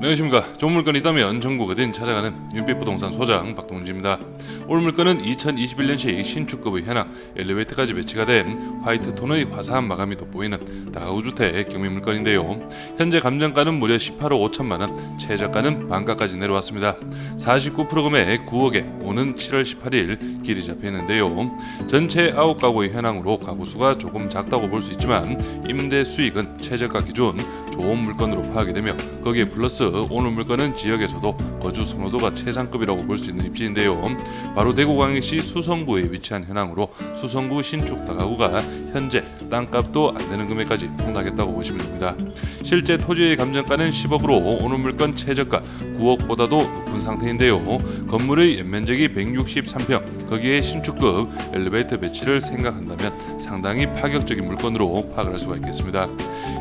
안녕하십니까. 좋은 물건이 있다면 전국 어딘 찾아가는 윤빛부동산 소장 박동진입니다. 오늘 물건은 2021년식 신축급의 현황 엘리베이터까지 배치가 된 화이트톤의 화사한 마감이 돋보이는 다가구주택 경매 물건인데요. 현재 감정가는 무려 18억 5천만원, 최저가는 반가까지 내려왔습니다. 49% 금액 9억에 오는 7월 18일 길이 잡혀있는데요. 전체 9가구의 현황으로 가구수가 조금 작다고 볼 수 있지만 임대 수익은 최저가 기준 좋은 물건으로 파악이 되며 거기에 플러스 오늘 물건은 지역에서도 거주 선호도가 최상급이라고 볼 수 있는 입지인데요. 바로 대구광역시 수성구에 위치한 현황으로 수성구 신축 다가구가 현재 땅값도 안 되는 금액까지 폭락했다고 보시면 됩니다. 실제 토지의 감정가는 10억으로 오늘 물건 최저가 9억보다도 높은 상태인데요. 건물의 연면적이 163평, 거기에 신축급 엘리베이터 배치를 생각한다면 상당히 파격적인 물건으로 파악을 할 수가 있겠습니다.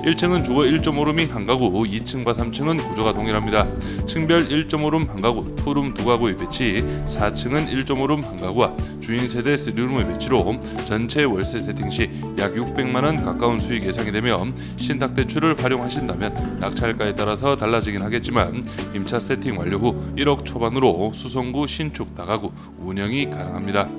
1층은 주거 1.5룸이 한 가구, 2층과 3층은 구조가 동일합니다. 층별 1.5룸 한 가구, 투룸 두 가구의 배치, 4층은 1.5룸 한 가구와 주인 세대 3룸의 배치로 전체 월세 세팅 시 약 600만원 가까운 수익 예상이 되며 신탁대출을 활용하신다면 낙찰가에 따라서 달라지긴 하겠지만 임차 세팅 완료 후 1억 초반으로 수성구 신축 다가구 운영이 가능합니다.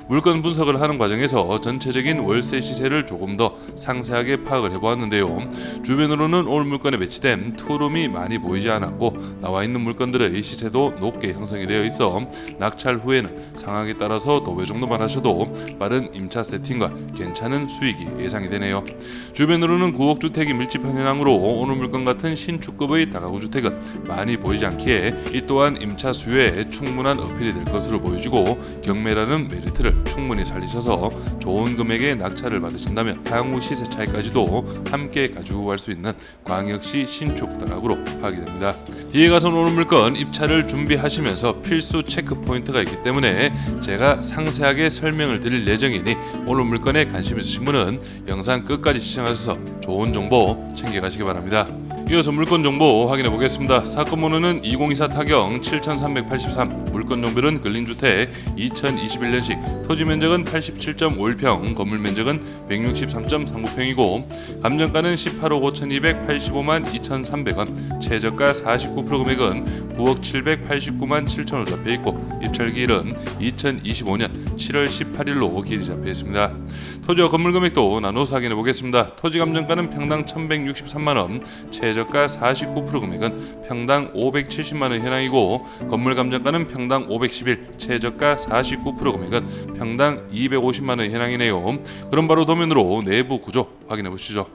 물건 분석을 하는 과정에서 전체적인 월세 시세를 조금 더 상세하게 파악을 해보았는데요. 주변으로는 오늘 물건에 배치된 투룸이 많이 보이지 않았고 나와 있는 물건들의 시세도 높게 형성이 되어 있어 낙찰 후에는 상황에 따라서 도배 정도만 하셔도 빠른 임차 세팅과 괜찮은 수익이 예상이 되네요. 주변으로는 9억 주택이 밀집한 현황으로 오늘 물건 같은 신축급의 다가구 주택은 많이 보이지 않기에 이 또한 임차 수요에 충분한 어필이 될 것으로 보여지고 경매라는 메리트를 충분히 살리셔서 좋은 금액의 낙찰을 받으신다면 향후 시세 차이까지도 함께 가지고 갈 수 있는 광역시 신축 다가구로 파악이 됩니다. 뒤에 가서는 오늘 물건 입찰을 준비하시면서 필수 체크 포인트가 있기 때문에 제가 상세하게 설명을 드릴 예정이니 오늘 물건에 관심 있으신 분은 영상 끝까지 시청하셔서 좋은 정보 챙겨가시기 바랍니다. 이어서 물건 정보 확인해 보겠습니다. 사건 번호는 2024 타경 7383, 물건 종별은 근린주택, 2021년식, 토지 면적은 87.51평, 건물 면적은 163.39평이고 감정가는 18억 5285만 2300원, 최저가 49% 금액은 9억 789만 7천원 잡혀있고 입찰기일은 2025년 7월 18일로 길이 잡혀있습니다. 토지와 건물 금액도 나눠서 확인해 보겠습니다. 토지 감정가는 평당 1163만원, 최저가 49% 금액은 평당 570만원 현황이고 건물 감정가는 평당 511, 최저가 49% 금액은 평당 250만원 현황이네요. 그럼 바로 도면으로 내부 구조 확인해 보시죠.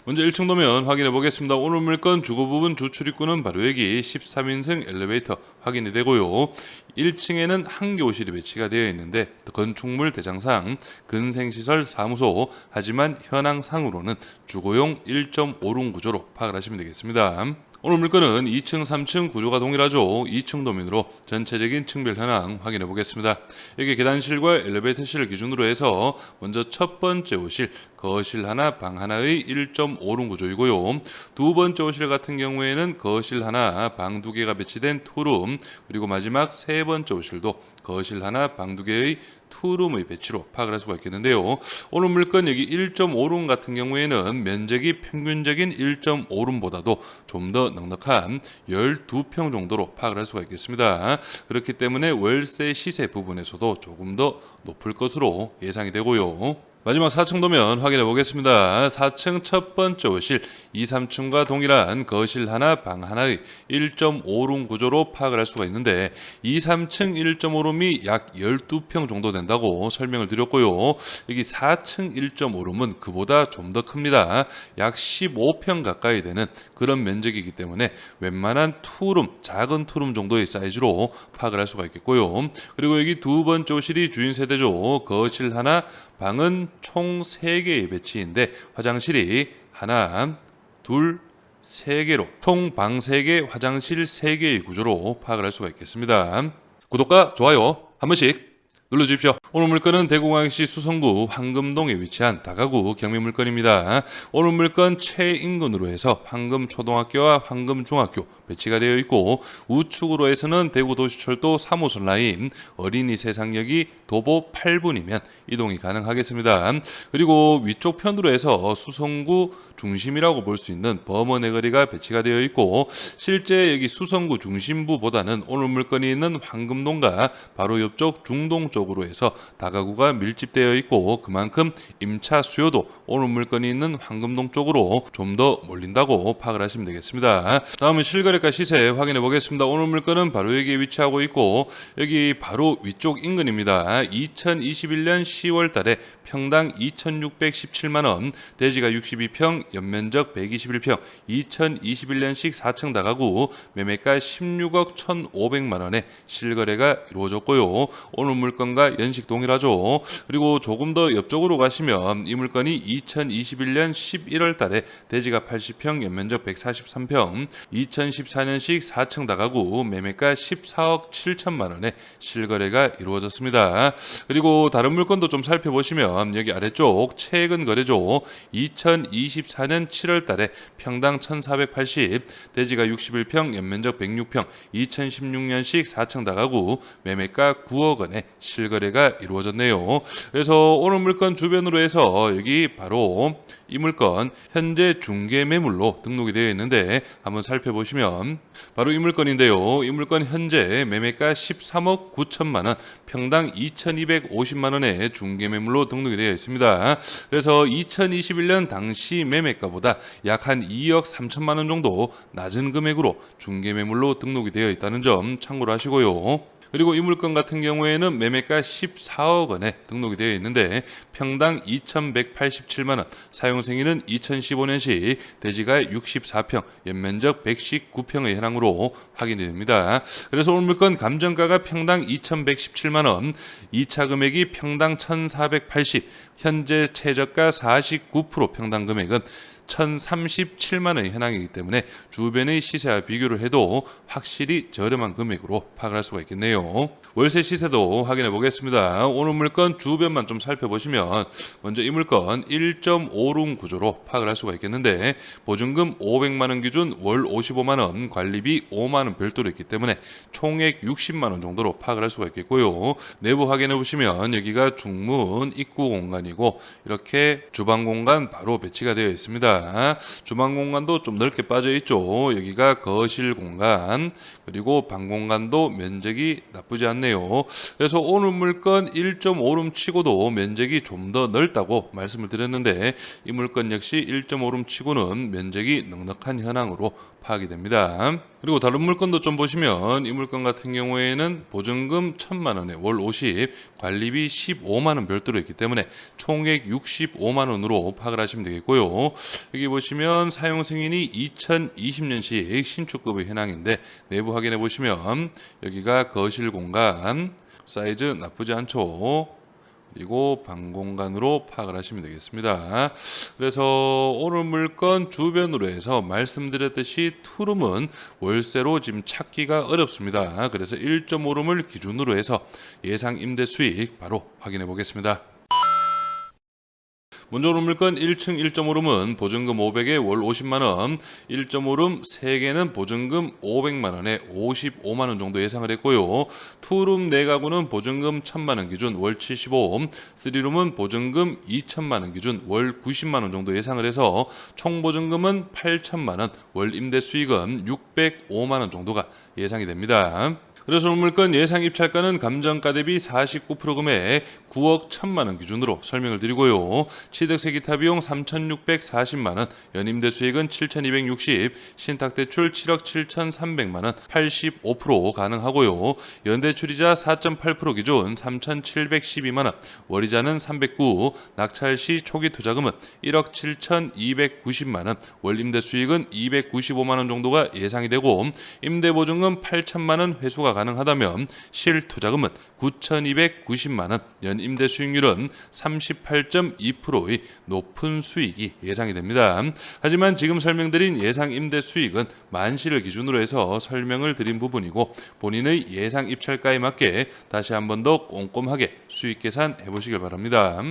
먼저 1층 도면 확인해 보겠습니다. 오늘 물건 주거 부분 주출입구는 바로 여기 13인승 엘리베이터 확인이 되고요. 1층에는 한 교실이 배치가 되어 있는데 건축물 대장상 근생시설 사무소, 하지만 현황상으로는 주거용 1.5룸 구조로 파악을 하시면 되겠습니다. 오늘 물건은 2층, 3층 구조가 동일하죠. 2층 도면으로 전체적인 층별 현황 확인해 보겠습니다. 여기 계단실과 엘리베이터실을 기준으로 해서 먼저 첫 번째 호실, 거실 하나, 방 하나의 1.5룸 구조이고요. 두 번째 호실 같은 경우에는 거실 하나, 방 두 개가 배치된 투룸, 그리고 마지막 세 번째 호실도 거실 하나, 방 두 개의 투룸의 배치로 파악을 할 수가 있겠는데요. 오늘 물건 여기 1.5룸 같은 경우에는 면적이 평균적인 1.5룸보다도 좀 더 넉넉한 12평 정도로 파악을 할 수가 있겠습니다. 그렇기 때문에 월세 시세 부분에서도 조금 더 높을 것으로 예상이 되고요. 마지막 4층 도면 확인해 보겠습니다. 4층 첫 번째 호실, 2, 3층과 동일한 거실 하나, 방 하나의 1.5룸 구조로 파악을 할 수가 있는데 2, 3층 1.5룸이 약 12평 정도 된다고 설명을 드렸고요. 여기 4층 1.5룸은 그보다 좀 더 큽니다. 약 15평 가까이 되는 그런 면적이기 때문에 웬만한 투룸, 작은 투룸 정도의 사이즈로 파악을 할 수가 있겠고요. 그리고 여기 두 번째 호실이 주인 세대죠. 거실 하나, 방은 총 3개의 배치인데 화장실이 하나, 둘, 3개로 총 방 3개, 화장실 3개의 구조로 파악을 할 수가 있겠습니다. 구독과 좋아요 한 번씩 눌러주십시오. 오늘 물건은 대구광역시 수성구 황금동에 위치한 다가구 경매물건입니다. 오늘 물건 최인근으로 해서 황금초등학교와 황금중학교 배치가 되어 있고, 우측으로 해서는 대구도시철도 3호선 라인 어린이 세상역이 도보 8분이면 이동이 가능하겠습니다. 그리고 위쪽 편으로 해서 수성구 중심이라고 볼 수 있는 범어네 거리가 배치가 되어 있고, 실제 여기 수성구 중심부보다는 오늘 물건이 있는 황금동과 바로 옆쪽 중동 쪽으로 해서 다가구가 밀집되어 있고, 그만큼 임차 수요도 오늘 물건이 있는 황금동 쪽으로 좀 더 몰린다고 파악을 하시면 되겠습니다. 다음은 실거래가 시세 확인해 보겠습니다. 오늘 물건은 바로 여기에 위치하고 있고, 여기 바로 위쪽 인근입니다. 2021년 10월 달에 평당 2,617만원, 대지가 62평, 연면적 121평, 2021년식 4층 다가구, 매매가 16억 1,500만원에 실거래가 이루어졌고요. 오늘 물건과 연식 동일하죠. 그리고 조금 더 옆쪽으로 가시면 이 물건이 2021년 11월 달에 대지가 80평, 연면적 143평, 2014년식 4층 다가구, 매매가 14억 7천만원에 실거래가 이루어졌습니다. 그리고 다른 물건도 좀 살펴보시면 여기 아래쪽 최근 거래죠. 2024년 7월 달에 평당 1,480, 대지가 61평, 연면적 106평, 2016년식 4층 다가구, 매매가 9억 원에 실거래가 이루어졌네요. 그래서 오늘 물건 주변으로 해서 여기 바로 이 물건 현재 중개 매물로 등록이 되어 있는데, 한번 살펴보시면 바로 이 물건인데요. 이 물건 현재 매매가 13억 9천만 원, 평당 2,250만 원의 중개 매물로 등록이 되어 있습니다. 그래서 2021년 당시 매매가보다 약 한 2억 3천만 원 정도 낮은 금액으로 중개 매물로 등록이 되어 있다는 점 참고로 하시고요. 그리고 이 물건 같은 경우에는 매매가 14억 원에 등록이 되어 있는데, 평당 2,187만 원, 사용승인은 2015년식, 대지가 64평, 연면적 119평의 현황으로 확인이 됩니다. 그래서 오늘 물건 감정가가 평당 2,117만 원, 2차 금액이 평당 1,480, 현재 최저가 49% 평당 금액은 1,037만 원의 현황이기 때문에 주변의 시세와 비교를 해도 확실히 저렴한 금액으로 파악을 할 수가 있겠네요. 월세 시세도 확인해 보겠습니다. 오늘 물건 주변만 좀 살펴보시면, 먼저 이 물건 1.5룸 구조로 파악을 할 수가 있겠는데, 보증금 500만 원 기준 월 55만 원, 관리비 5만 원 별도로 있기 때문에 총액 60만 원 정도로 파악을 할 수가 있겠고요. 내부 확인해 보시면 여기가 중문 입구 공간이고, 이렇게 주방 공간 바로 배치가 되어 있습니다. 주방 공간도 좀 넓게 빠져 있죠. 여기가 거실 공간, 그리고 방 공간도 면적이 나쁘지 않네요. 그래서 오늘 물건 1.5룸 치고도 면적이 좀 더 넓다고 말씀을 드렸는데, 이 물건 역시 1.5룸 치고는 면적이 넉넉한 현황으로 파악이 됩니다. 그리고 다른 물건도 좀 보시면, 이 물건 같은 경우에는 보증금 1,000만 원에 월 50, 관리비 15만 원 별도로 있기 때문에 총액 65만 원으로 파악을 하시면 되겠고요. 여기 보시면 사용 승인이 2020년식 신축급의 현황인데, 내부 확인해 보시면 여기가 거실 공간, 사이즈 나쁘지 않죠. 그리고 방 공간으로 파악을 하시면 되겠습니다. 그래서 오늘 물건 주변으로 해서 말씀드렸듯이 투룸은 월세로 지금 찾기가 어렵습니다. 그래서 1.5룸을 기준으로 해서 예상 임대 수익 바로 확인해 보겠습니다. 먼저 오늘 물건 1층 1.5룸은 보증금 500에 월 50만원, 1.5룸 3개는 보증금 500만원에 55만원 정도 예상을 했고요. 2룸 4가구는 보증금 1,000만원 기준 월 75, 3룸은 보증금 2,000만원 기준 월 90만원 정도 예상을 해서 총 보증금은 8,000만원, 월 임대 수익은 605만원 정도가 예상이 됩니다. 그래서 오늘 물건 예상 입찰가는 감정가 대비 49% 금액 9억 1,000만 원 기준으로 설명을 드리고요. 취득세 기타 비용 3,640만 원, 연임대 수익은 7,260, 신탁대출 7억 7,300만 원, 85% 가능하고요. 연대출이자 4.8% 기준 3,712만 원, 월이자는 309, 낙찰 시 초기 투자금은 1억 7,290만 원, 월 임대 수익은 295만 원 정도가 예상이 되고, 임대 보증금 8천만 원 회수가 매수가 가능하다면 실투자금은 9,290만 원, 연임대 수익률은 38.2%의 높은 수익이 예상이 됩니다. 하지만 지금 설명드린 예상 임대 수익은 만시를 기준으로 해서 설명을 드린 부분이고 본인의 예상 입찰가에 맞게 다시 한 번 더 꼼꼼하게 수익 계산해 보시길 바랍니다.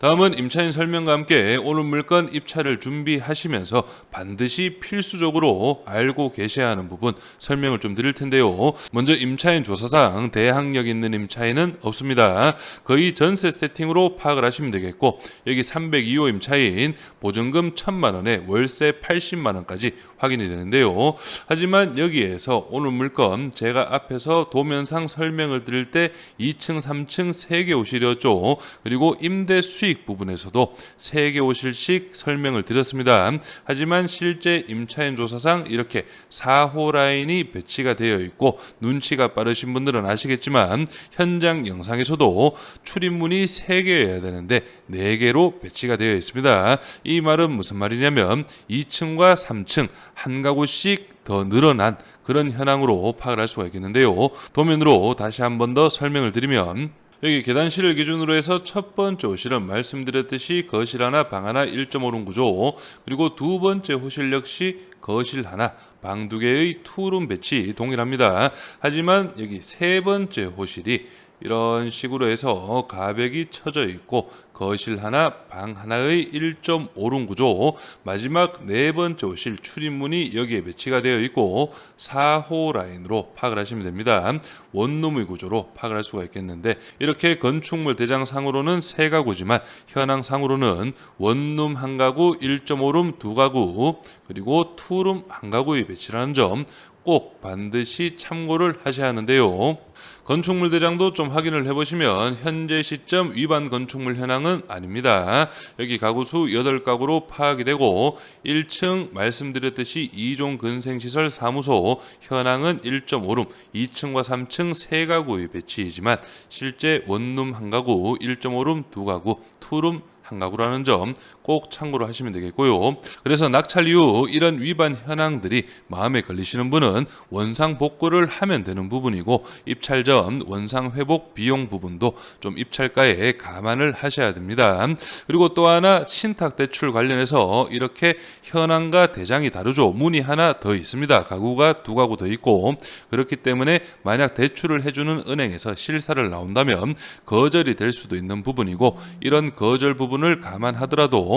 다음은 임차인 설명과 함께 오늘 물건 입찰을 준비하시면서 반드시 필수적으로 알고 계셔야 하는 부분 설명을 좀 드릴 텐데요. 먼저 임차인 조사상 대항력 있는 임차인은 없습니다. 거의 전세 세팅으로 파악을 하시면 되겠고 여기 302호 임차인 보증금 1,000만 원에 월세 80만 원까지 확인이 되는데요. 하지만 여기에서 오늘 물건 제가 앞에서 도면상 설명을 드릴 때 2층, 3층 3개 호실이었죠. 그리고 임대 수익 부분에서도 3개 호실씩 설명을 드렸습니다. 하지만 실제 임차인 조사상 이렇게 4호 라인이 배치가 되어 있고 눈치가 빠르신 분들은 아시겠지만 현장 영상에서도 출입문이 3개여야 되는데 4개로 배치가 되어 있습니다. 이 말은 무슨 말이냐면 2층과 3층 한 가구씩 더 늘어난 그런 현황으로 파악을 할 수가 있겠는데요. 도면으로 다시 한 번 더 설명을 드리면 여기 계단실을 기준으로 해서 첫 번째 호실은 말씀드렸듯이 거실 하나, 방 하나 1.5룸 구조, 그리고 두 번째 호실 역시 거실 하나, 방 2개의 투룸 배치 동일합니다. 하지만 여기 세 번째 호실이 이런 식으로 해서 가벽이 쳐져 있고 거실 하나, 방 하나의 1.5룸 구조, 마지막 네 번째 호실 출입문이 여기에 배치가 되어 있고 4호 라인으로 파악을 하시면 됩니다. 원룸의 구조로 파악을 할 수가 있겠는데 이렇게 건축물 대장상으로는 3가구지만 현황상으로는 원룸 1가구, 1.5룸 2가구, 그리고 투룸 1가구의 배치라는 점 꼭 반드시 참고를 하셔야 하는데요. 건축물 대장도 좀 확인을 해보시면 현재 시점 위반 건축물 현황은 아닙니다. 여기 가구 수 8가구로 파악이 되고 1층 말씀드렸듯이 2종 근생시설 사무소 현황은 1.5룸, 2층과 3층 3가구의 배치이지만 실제 원룸 1가구, 1.5룸 2가구, 투룸 1가구라는 점 꼭 참고를 하시면 되겠고요. 그래서 낙찰 이후 이런 위반 현황들이 마음에 걸리시는 분은 원상 복구를 하면 되는 부분이고 입찰 전 원상 회복 비용 부분도 좀 입찰가에 감안을 하셔야 됩니다. 그리고 또 하나 신탁 대출 관련해서 이렇게 현황과 대장이 다르죠. 문이 하나 더 있습니다. 가구가 2가구 더 있고 그렇기 때문에 만약 대출을 해주는 은행에서 실사를 나온다면 거절이 될 수도 있는 부분이고 이런 거절 부분을 감안하더라도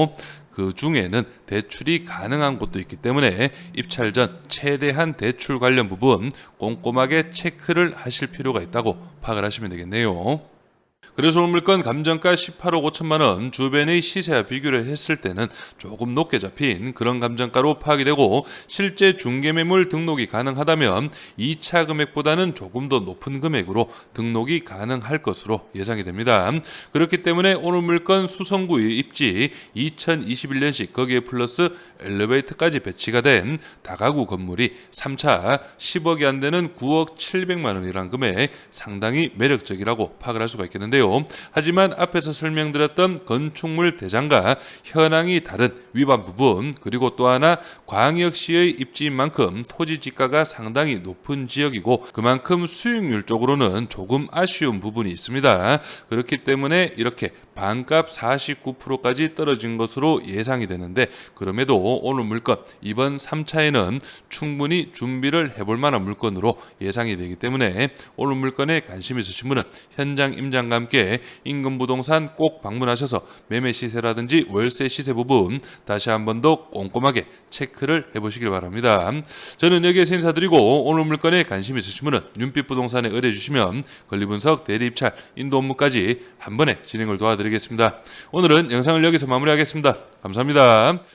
그 중에는 대출이 가능한 곳도 있기 때문에 입찰 전 최대한 대출 관련 부분 꼼꼼하게 체크를 하실 필요가 있다고 파악을 하시면 되겠네요. 그래서 오늘 물건 감정가 18억 5천만 원 주변의 시세와 비교를 했을 때는 조금 높게 잡힌 그런 감정가로 파악이 되고 실제 중개매물 등록이 가능하다면 2차 금액보다는 조금 더 높은 금액으로 등록이 가능할 것으로 예상이 됩니다. 그렇기 때문에 오늘 물건 수성구의 입지 2021년식 거기에 플러스 엘리베이터까지 배치가 된 다가구 건물이 3차 10억이 안 되는 9억 700만 원이라는 금액 상당히 매력적이라고 파악을 할 수가 있겠는데요. 하지만 앞에서 설명드렸던 건축물 대장과 현황이 다른 위반 부분 그리고 또 하나 광역시의 입지인 만큼 토지 지가가 상당히 높은 지역이고 그만큼 수익률 쪽으로는 조금 아쉬운 부분이 있습니다. 그렇기 때문에 이렇게 반값 49%까지 떨어진 것으로 예상이 되는데 그럼에도 오늘 물건 이번 3차에는 충분히 준비를 해볼 만한 물건으로 예상이 되기 때문에 오늘 물건에 관심 있으신 분은 현장 임장과 함께 인근부동산 꼭 방문하셔서 매매 시세라든지 월세 시세 부분 다시 한 번 더 꼼꼼하게 체크를 해보시길 바랍니다. 저는 여기에서 인사드리고 오늘 물건에 관심 있으신 분은 윤빛부동산에 의뢰해 주시면 권리분석, 대리입찰, 인도 업무까지 한 번에 진행을 도와드리겠습니다. 오늘은 영상을 여기서 마무리하겠습니다. 감사합니다.